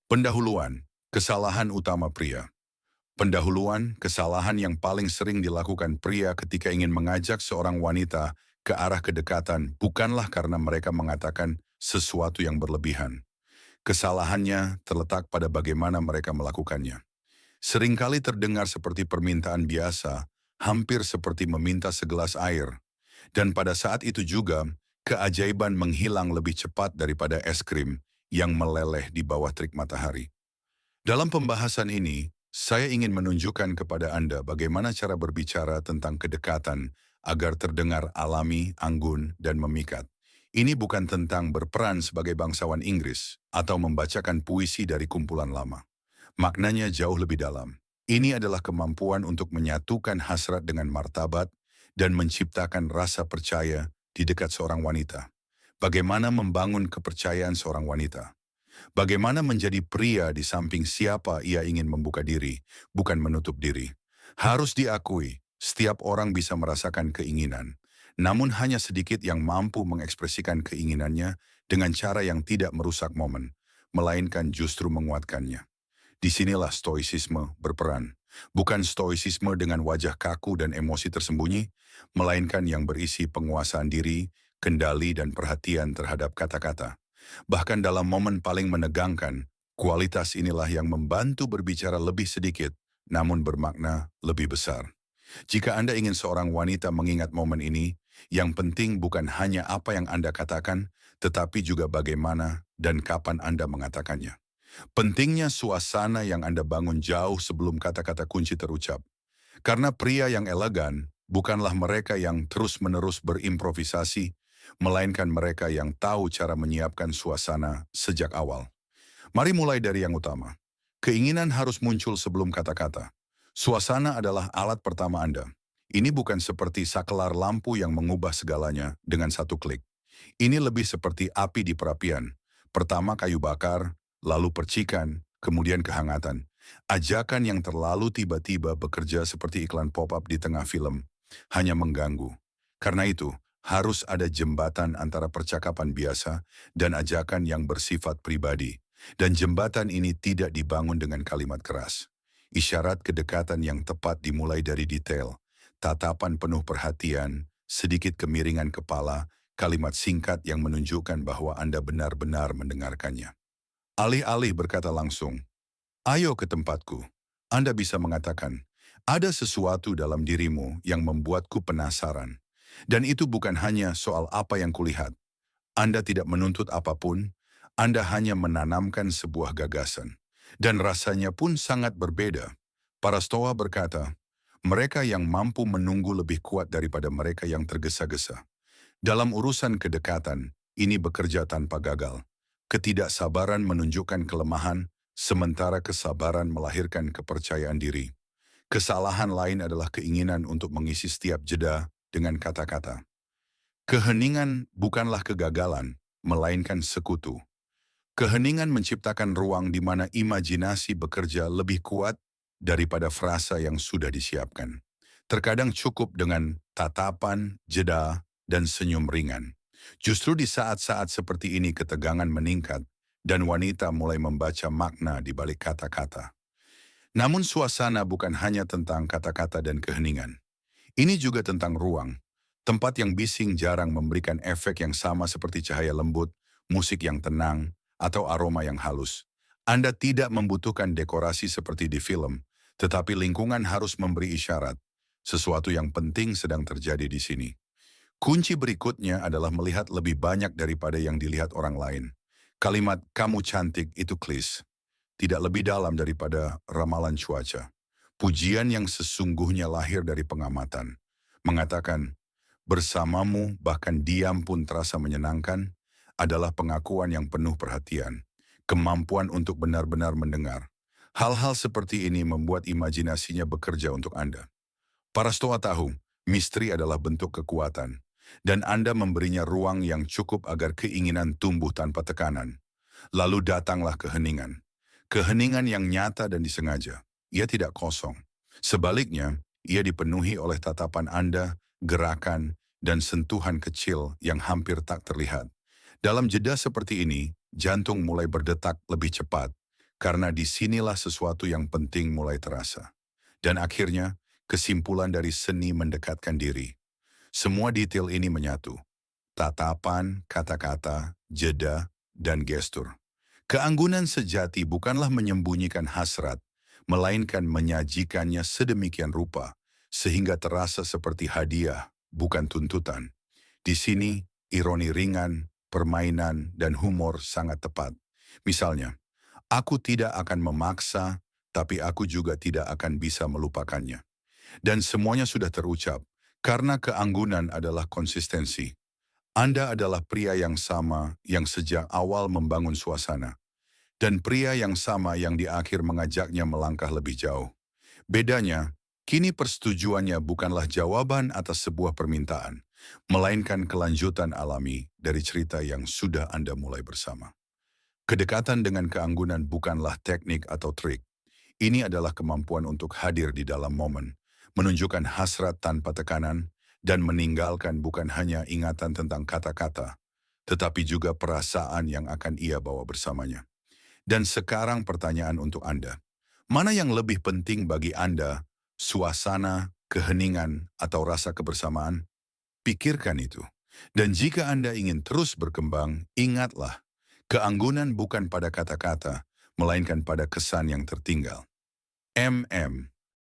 Pendahuluan, kesalahan utama pria. Pendahuluan, kesalahan yang paling sering dilakukan pria ketika ingin mengajak seorang wanita ke arah kedekatan bukanlah karena mereka mengatakan sesuatu yang berlebihan. Kesalahannya terletak pada bagaimana mereka melakukannya. Seringkali terdengar seperti permintaan biasa, hampir seperti meminta segelas air. Dan pada saat itu juga, keajaiban menghilang lebih cepat daripada es krim yang meleleh di bawah terik matahari. Dalam pembahasan ini, saya ingin menunjukkan kepada Anda bagaimana cara berbicara tentang kedekatan agar terdengar alami, anggun, dan memikat. Ini bukan tentang berperan sebagai bangsawan Inggris atau membacakan puisi dari kumpulan lama. Maknanya jauh lebih dalam. Ini adalah kemampuan untuk menyatukan hasrat dengan martabat dan menciptakan rasa percaya di dekat seorang wanita. Bagaimana membangun kepercayaan seorang wanita? Bagaimana menjadi pria di samping siapa ia ingin membuka diri, bukan menutup diri. Harus diakui, setiap orang bisa merasakan keinginan. Namun hanya sedikit yang mampu mengekspresikan keinginannya dengan cara yang tidak merusak momen, melainkan justru menguatkannya. Disinilah stoicisme berperan. Bukan stoicisme dengan wajah kaku dan emosi tersembunyi, melainkan yang berisi penguasaan diri, kendali dan perhatian terhadap kata-kata. Bahkan dalam momen paling menegangkan, kualitas inilah yang membantu berbicara lebih sedikit, namun bermakna lebih besar. Jika Anda ingin seorang wanita mengingat momen ini, yang penting bukan hanya apa yang Anda katakan, tetapi juga bagaimana dan kapan Anda mengatakannya. Pentingnya suasana yang Anda bangun jauh sebelum kata-kata kunci terucap. Karena pria yang elegan bukanlah mereka yang terus-menerus berimprovisasi, melainkan mereka yang tahu cara menyiapkan suasana sejak awal. Mari mulai dari yang utama. Keinginan harus muncul sebelum kata-kata. Suasana adalah alat pertama Anda. Ini bukan seperti sakelar lampu yang mengubah segalanya dengan satu klik. Ini lebih seperti api di perapian. Pertama kayu bakar, lalu percikan, kemudian kehangatan. Ajakan yang terlalu tiba-tiba bekerja seperti iklan pop-up di tengah film, hanya mengganggu. Karena itu, harus ada jembatan antara percakapan biasa dan ajakan yang bersifat pribadi. Dan jembatan ini tidak dibangun dengan kalimat keras. Isyarat kedekatan yang tepat dimulai dari detail, tatapan penuh perhatian, sedikit kemiringan kepala, kalimat singkat yang menunjukkan bahwa Anda benar-benar mendengarkannya. Alih-alih berkata langsung, "Ayo ke tempatku." Anda bisa mengatakan, "Ada sesuatu dalam dirimu yang membuatku penasaran." Dan itu bukan hanya soal apa yang kulihat. Anda tidak menuntut apapun, Anda hanya menanamkan sebuah gagasan. Dan rasanya pun sangat berbeda. Para Stoa berkata, mereka yang mampu menunggu lebih kuat daripada mereka yang tergesa-gesa. Dalam urusan kedekatan, ini bekerja tanpa gagal. Ketidaksabaran menunjukkan kelemahan, sementara kesabaran melahirkan kepercayaan diri. Kesalahan lain adalah keinginan untuk mengisi setiap jeda dengan kata-kata. Keheningan bukanlah kegagalan, melainkan sekutu. Keheningan menciptakan ruang di mana imajinasi bekerja lebih kuat daripada frasa yang sudah disiapkan. Terkadang cukup dengan tatapan, jeda, dan senyum ringan. Justru di saat-saat seperti ini ketegangan meningkat dan wanita mulai membaca makna di balik kata-kata. Namun suasana bukan hanya tentang kata-kata dan keheningan. Ini juga tentang ruang. Tempat yang bising jarang memberikan efek yang sama seperti cahaya lembut, musik yang tenang, atau aroma yang halus. Anda tidak membutuhkan dekorasi seperti di film, tetapi lingkungan harus memberi isyarat. Sesuatu yang penting sedang terjadi di sini. Kunci berikutnya adalah melihat lebih banyak daripada yang dilihat orang lain. Kalimat "kamu cantik" itu klise, tidak lebih dalam daripada ramalan cuaca. Pujian yang sesungguhnya lahir dari pengamatan. Mengatakan, bersamamu bahkan diam pun terasa menyenangkan, adalah pengakuan yang penuh perhatian. Kemampuan untuk benar-benar mendengar. Hal-hal seperti ini membuat imajinasinya bekerja untuk Anda. Para Stoa tahu, misteri adalah bentuk kekuatan. Dan Anda memberinya ruang yang cukup agar keinginan tumbuh tanpa tekanan. Lalu datanglah keheningan. Keheningan yang nyata dan disengaja. Ia tidak kosong. Sebaliknya, ia dipenuhi oleh tatapan Anda, gerakan, dan sentuhan kecil yang hampir tak terlihat. Dalam jeda seperti ini, jantung mulai berdetak lebih cepat. karena disinilah sesuatu yang penting mulai terasa. Dan akhirnya, kesimpulan dari seni mendekatkan diri. Semua detail ini menyatu. Tatapan, kata-kata, jeda, dan gestur. Keanggunan sejati bukanlah menyembunyikan hasrat, melainkan menyajikannya sedemikian rupa, sehingga terasa seperti hadiah, bukan tuntutan. Di sini, ironi ringan, permainan, dan humor sangat tepat. Misalnya, aku tidak akan memaksa, tapi aku juga tidak akan bisa melupakannya. Dan semuanya sudah terucap, karena keanggunan adalah konsistensi. Anda adalah pria yang sama yang sejak awal membangun suasana, dan pria yang sama yang di akhir mengajaknya melangkah lebih jauh. Bedanya, kini persetujuannya bukanlah jawaban atas sebuah permintaan, melainkan kelanjutan alami dari cerita yang sudah Anda mulai bersama. Kedekatan dengan keanggunan bukanlah teknik atau trik. Ini adalah kemampuan untuk hadir di dalam momen, menunjukkan hasrat tanpa tekanan, dan meninggalkan bukan hanya ingatan tentang kata-kata, tetapi juga perasaan yang akan ia bawa bersamanya. Dan sekarang pertanyaan untuk Anda. Mana yang lebih penting bagi Anda, suasana, keheningan, atau rasa kebersamaan? Pikirkan itu. Dan jika Anda ingin terus berkembang, ingatlah, keanggunan bukan pada kata-kata, melainkan pada kesan yang tertinggal. MM